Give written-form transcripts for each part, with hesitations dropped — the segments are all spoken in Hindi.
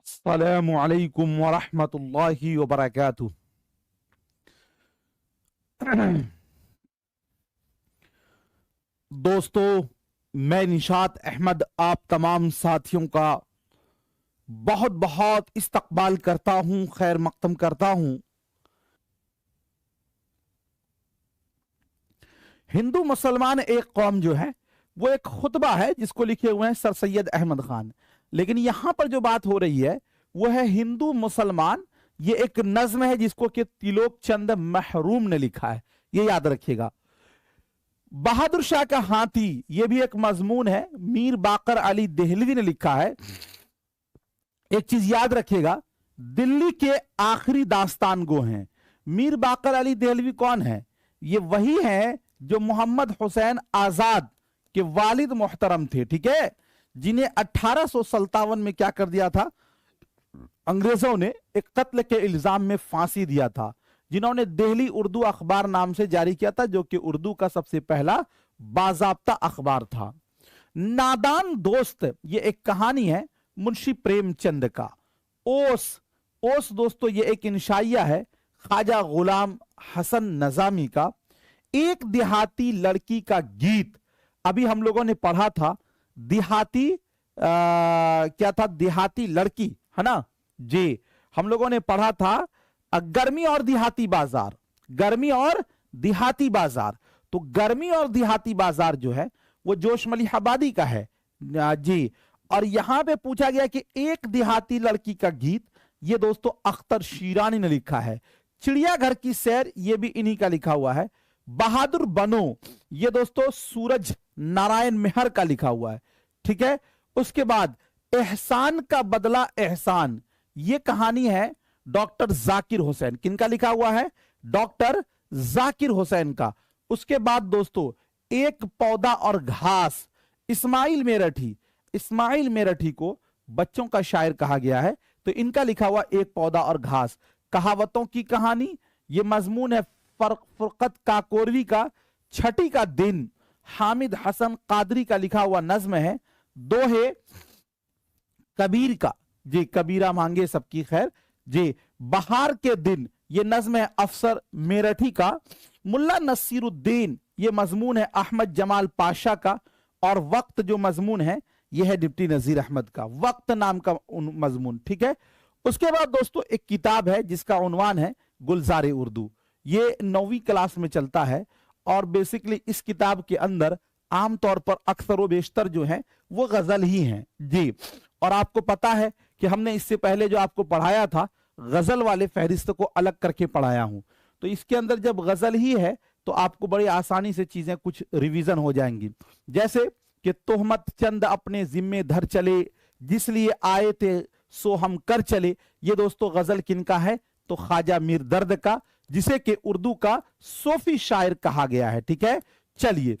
अस्सलामु अलैकुम वरहमतुल्लाहि वबरकातुह। दोस्तों, मैं निशात अहमद आप तमाम साथियों का बहुत बहुत इस्तकबाल करता हूं, खैर मकदम करता हूं। हिंदू मुसलमान एक कौम जो है वो एक खुतबा है जिसको लिखे हुए हैं सर सैयद अहमद खान, लेकिन यहां पर जो बात हो रही है वो है हिंदू मुसलमान। ये एक नज्म है जिसको कि तिलोक चंद महरूम ने लिखा है, ये याद रखिएगा। बहादुर शाह का हाथी ये भी एक मजमून है, मीर बाकर अली देहलवी ने लिखा है। एक चीज याद रखिएगा, दिल्ली के आखिरी दास्तान गो हैं। मीर बाकर अली देहलवी कौन है? ये वही है जो मोहम्मद हुसैन आजाद के वालिद मोहतरम थे, ठीक है, जिन्हें 1857 में क्या कर दिया था, अंग्रेजों ने एक कत्ल के इल्जाम में फांसी दिया था, जिन्होंने दिल्ली उर्दू अखबार नाम से जारी किया था, जो कि उर्दू का सबसे पहला बाजाब्ता अखबार था। नादान दोस्त ये एक कहानी है मुंशी प्रेमचंद का। ओस ओस दोस्तों ये एक इंशाइया है ख्वाजा गुलाम हसन नजामी का। एक देहाती लड़की का गीत, अभी हम लोगों ने पढ़ा था देहाती क्या था, देहाती लड़की है ना जी, हम लोगों ने पढ़ा था गर्मी और देहाती बाजार, गर्मी और देहाती बाजार। तो गर्मी और देहाती बाजार जो है वो जोश मलिहाबादी का है जी। और यहां पे पूछा गया कि एक देहाती लड़की का गीत, ये दोस्तों अख्तर शीरानी ने लिखा है। चिड़ियाघर की सैर ये भी इन्हीं का लिखा हुआ है। बहादुर बनो ये दोस्तों सूरज नारायण मेहर का लिखा हुआ है, ठीक है। उसके बाद एहसान का बदला एहसान, ये कहानी है डॉक्टर जाकिर हुसैन, किनका लिखा हुआ है? डॉक्टर जाकिर हुसैन का। उसके बाद दोस्तों एक पौधा और घास, इस्माइल मेरठी, इस्माइल मेरठी को बच्चों का शायर कहा गया है, तो इनका लिखा हुआ एक पौधा और घास। कहावतों की कहानी, ये मजमून है फुरकत काकोरवी का छठी का दिन, हामिद हसन कादरी का लिखा हुआ नज्म है। दोहे कबीर का जी, कबीरा मांगे सबकी खैर जी। बहार के दिन ये नज्म है अफसर मेरठी का। मुल्ला नसीरुद्दीन ये मजमून है अहमद जमाल पाशा का। और वक्त जो मजमून है यह है डिप्टी नजीर अहमद का, वक्त नाम का मजमून, ठीक है। उसके बाद दोस्तों एक किताब है जिसका उन्वान है गुलजार उर्दू, ये 9वीं क्लास में चलता है। और बेसिकली इस किताब के अंदर आमतौर पर अक्सर व बेशतर जो है वो गजल ही हैं जी। और आपको पता है कि हमने इससे पहले जो आपको पढ़ाया था गजल वाले फहरिस्त को अलग करके पढ़ाया हूं, तो इसके अंदर जब गजल ही है तो आपको बड़ी आसानी से चीजें कुछ रिवीजन हो जाएंगी। जैसे कि तोहमत चंद अपने जिम्मे धर चले, जिस लिए आए थे सो हम कर चले, ये दोस्तों गजल किनका है? तो ख्वाजा मीर दर्द का, जिसे कि उर्दू का सूफी शायर कहा गया है, ठीक है। चलिए,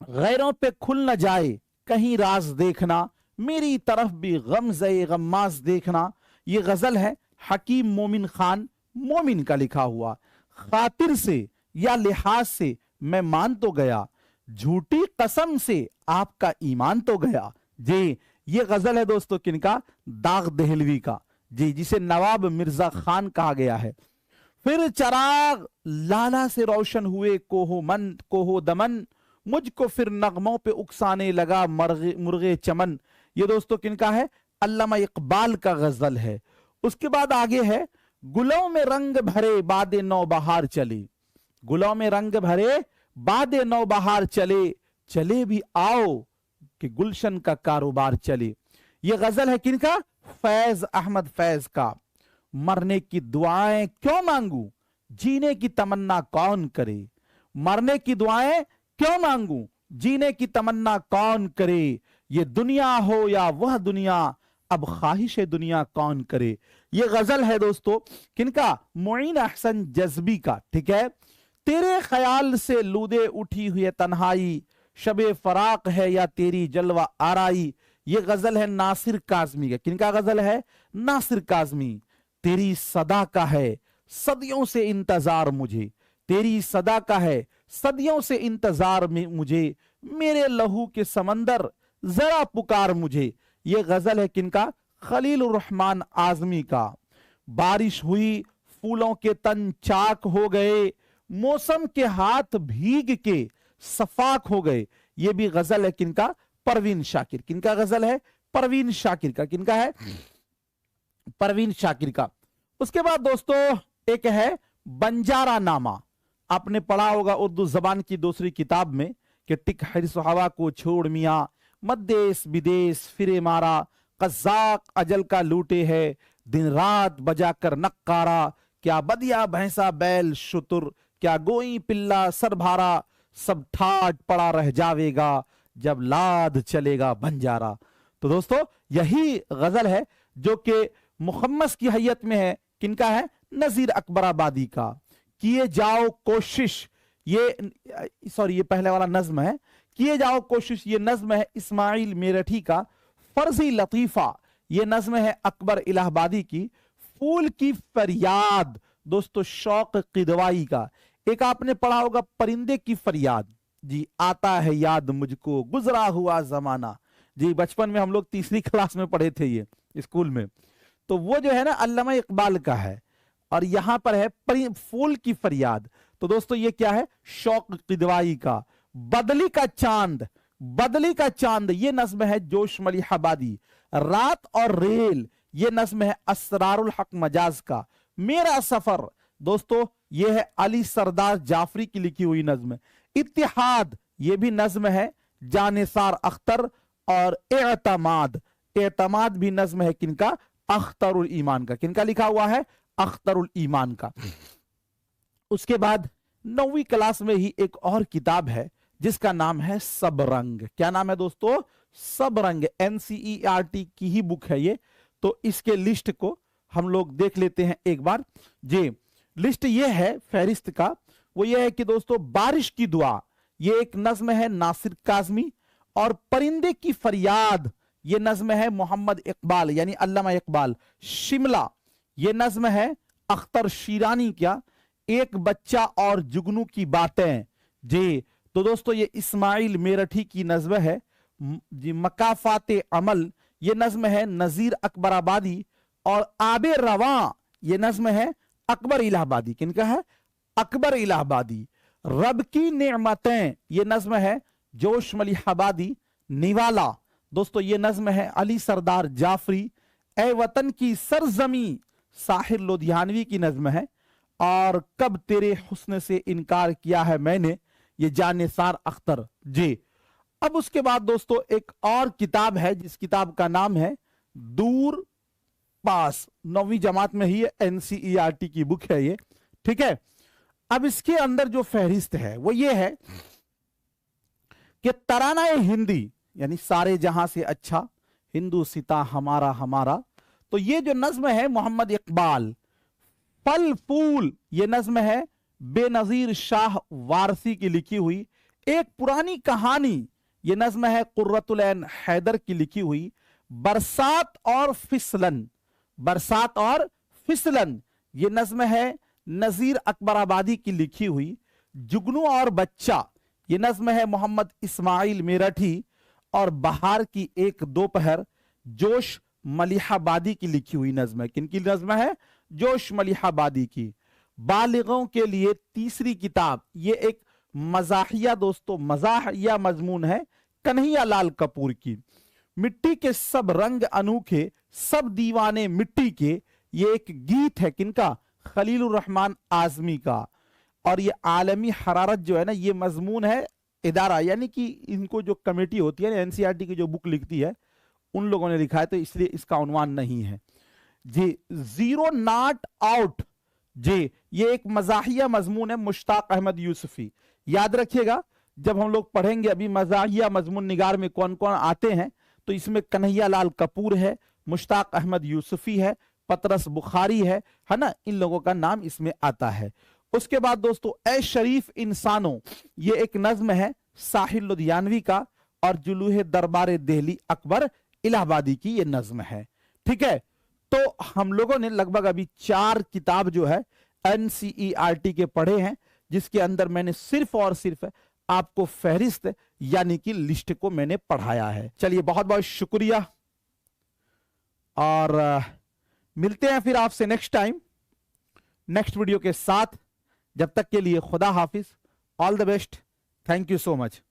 गैरों पे खुल न जाए कहीं राज देखना, मेरी तरफ भी गमज़े गम्माज देखना, ये गजल है हकीम मोमिन खान मोमिन का लिखा हुआ। खातिर से या लिहाज से मैं मान तो गया, झूठी कसम से आपका ईमान तो गया जी। ये गजल है दोस्तों किनका? दाग देहलवी का जी, जिसे नवाब मिर्जा खान कहा गया है। फिर चराग लाला से रोशन हुए कोहो मन कोहो दमन, मुझको फिर नगमों पे उकसाने लगा मुर्गे चमन, ये दोस्तों किनका है? अल्लामा इकबाल का गजल है। उसके बाद आगे है गुलों में रंग भरे बादे नौ बहार चले, गुलों में रंग भरे बादे नौ बहार चले, चले भी आओ कि गुलशन का कारोबार चले, ये गजल है किनका? फैज अहमद फैज का। मरने की दुआएं क्यों मांगू, जीने की तमन्ना कौन करे, मरने की दुआएं क्यों मांगू, जीने की तमन्ना कौन करे, ये दुनिया हो या वह दुनिया, अब ख्वाहिश दुनिया कौन करे, ये गजल है दोस्तों किनका? मुईन अहसन जज्बी का, ठीक है। तेरे ख्याल से लूदे उठी हुई तन्हाई, शबे फराक है या तेरी जलवा आराई, ये गजल है नासिर काजमी का। किनका गजल है? नासिर काजमी। तेरी सदा का है सदियों से इंतजार मुझे, तेरी सदा का है सदियों से इंतजार में मुझे, मेरे लहू के समंदर जरा पुकार मुझे, ये गजल है किनका? खलीलुर रहमान आजमी का। बारिश हुई, फूलों के तन चाक हो गए, मौसम के हाथ भीग के सफाक हो गए। ये भी गजल है किनका? परवीन शाकिर। किनका गजल है? परवीन शाकिर का। किनका है? परवीन शाकिर का। उसके बाद दोस्तों एक है बंजारा नामा। आपने पढ़ा होगा उर्दू जबान की दूसरी किताब में कि टिक हिर्स हवा को छोड़ मियाँ, मद्देश विदेश फिरे मारा, कज़ाक अजल का लूटे है, दिन रात बजा कर नक्कारा, क्या बदिया भैंसा बैल शुतुर, क्या गोई पिल्ला सरभारा, सब ठाट पड़ा रह जावेगा जब लाद चलेगा बंजारा। तो दोस्तों यही गजल है जो कि मुखम्मस की हैयत में है। किनका है? नजीर अकबराबादी का। किए जाओ कोशिश, ये पहले वाला नज्म है। किए जाओ कोशिश ये नज्म है इस्माइल मेरठी का। फर्जी लतीफा ये नज्म है अकबर इलाहाबादी की। फूल की फरियाद दोस्तों शौक किदवाई का। एक आपने पढ़ा होगा परिंदे की फरियाद। जी आता है याद मुझको गुजरा हुआ जमाना। जी बचपन में हम लोग तीसरी क्लास में पढ़े थे ये स्कूल में। तो वो जो है ना अल्लामा इकबाल का है और यहां पर है फूल की फरियाद। तो दोस्तों ये क्या है? शौक किदवाई का। बदली का चांद, बदली का चांद ये नज्म है जोश मलिहाबादी। रात और रेल ये नज्म है असरारुल हक मजाज का। मेरा सफर दोस्तों ये है अली सरदार जाफरी की लिखी हुई नज्म। इत्तिहाद ये भी नज्म है जानिसार अख्तर। और एतमाद, एतमाद भी नज्म है किनका? अख्तरुल ईमान का। किनका लिखा हुआ है? अख्तरुल ईमान का। उसके बाद 9वीं क्लास में ही एक और किताब है जिसका नाम है सबरंग। क्या नाम है दोस्तों? सबरंग। NCERT की ही बुक है ये। तो इसके लिस्ट को हम लोग देख लेते हैं एक बार। जी लिस्ट ये है फहरिस्त का, वो ये है कि दोस्तों बारिश की दुआ ये एक नज्म है नासिर काज़मी। और परिंदे की फरियाद ये नज्म है मोहम्मद इकबाल यानी अल्लामा इकबाल। शिमला ये नज्म है अख्तर शीरानी क्या। एक बच्चा और जुगनू की बातें। जी तो दोस्तों ये इस्माइल मेरठी की नज्म है। जी मकाफाते अमल ये नज्म है नजीर अकबराबादी। और आबे रवा ये नज्म है अकबर इलाहाबादी। किनका है? अकबर इलाहाबादी। रब की नेमतें ये नज्म है जोश मलिहाबादी। निवाला दोस्तों ये नज्म है अली सरदार जाफरी। ए वतन की सरजमी साहिर लोधियानवी की नज्म है। और कब तेरे हुस्न से इनकार किया है मैंने ये जानिसार अख्तर। जी अब उसके बाद दोस्तों एक और किताब है जिस किताब का नाम है दूर पास। 9वीं जमात में ही NCERT की बुक है ये। ठीक है। अब इसके अंदर जो फहरिस्त है वो ये है कि तराना हिंदी यानी सारे जहां से अच्छा हिंदू सिता हमारा हमारा। तो ये जो नज्म है मोहम्मद इकबाल। फल फूल ये नज्म है बेनजीर शाह वारसी की लिखी हुई। एक पुरानी कहानी ये नज्म है कुर्रतुल ऐन हैदर की लिखी हुई। बरसात और फिसलन, बरसात और फिसलन ये नज्म है नजीर अकबराबादी की लिखी हुई। जुगनू और बच्चा ये नज्म है मोहम्मद इस्माइल मेरठी। और बहार की एक दोपहर जोश मलिहाबादी की लिखी हुई नज्म है। किनकी नज्म है? जोश मलिहाबादी की। बालिगों के लिए तीसरी किताब ये एक मजाहिया दोस्तों मजाहिया मजमून है कन्हैया लाल कपूर की। मिट्टी के सब रंग अनूठे सब दीवाने मिट्टी के ये एक गीत है किनका? खलीलुर रहमान आजमी का। और ये आलमी हरारत जो है ना ये मजमून है इदारा यानी कि इनको जो कमेटी होती है ना NCERT की जो बुक लिखती है उन लोगों ने लिखा है तो इसलिए इसका उन्वान नहीं है। जी जीरो नॉट आउट जी ये एक मजाहिया मजमून है मुश्ताक अहमद यूसुफी। याद रखिएगा जब हम लोग पढ़ेंगे अभी मजाहिया मजमून निगार में कौन कौन आते हैं तो इसमें कन्हैया लाल कपूर है, मुश्ताक अहमद यूसुफी है, पतरस बुखारी है ना, इन लोगों का नाम इसमें आता है। उसके बाद दोस्तों ए शरीफ इंसानों ये एक नज्म है साहिर लुधियानवी का। और जुलूहे दरबार दिल्ली अकबर इलाहाबादी की ये नज्म है। ठीक है। तो हम लोगों ने लगभग अभी 4 किताब जो है NCERT के पढ़े हैं जिसके अंदर मैंने सिर्फ और सिर्फ आपको फहरिस्त यानी कि लिस्ट को मैंने पढ़ाया है। चलिए बहुत बहुत शुक्रिया। और मिलते हैं फिर आपसे नेक्स्ट टाइम नेक्स्ट वीडियो के साथ। जब तक के लिए खुदा हाफिज, all the best, thank you so much.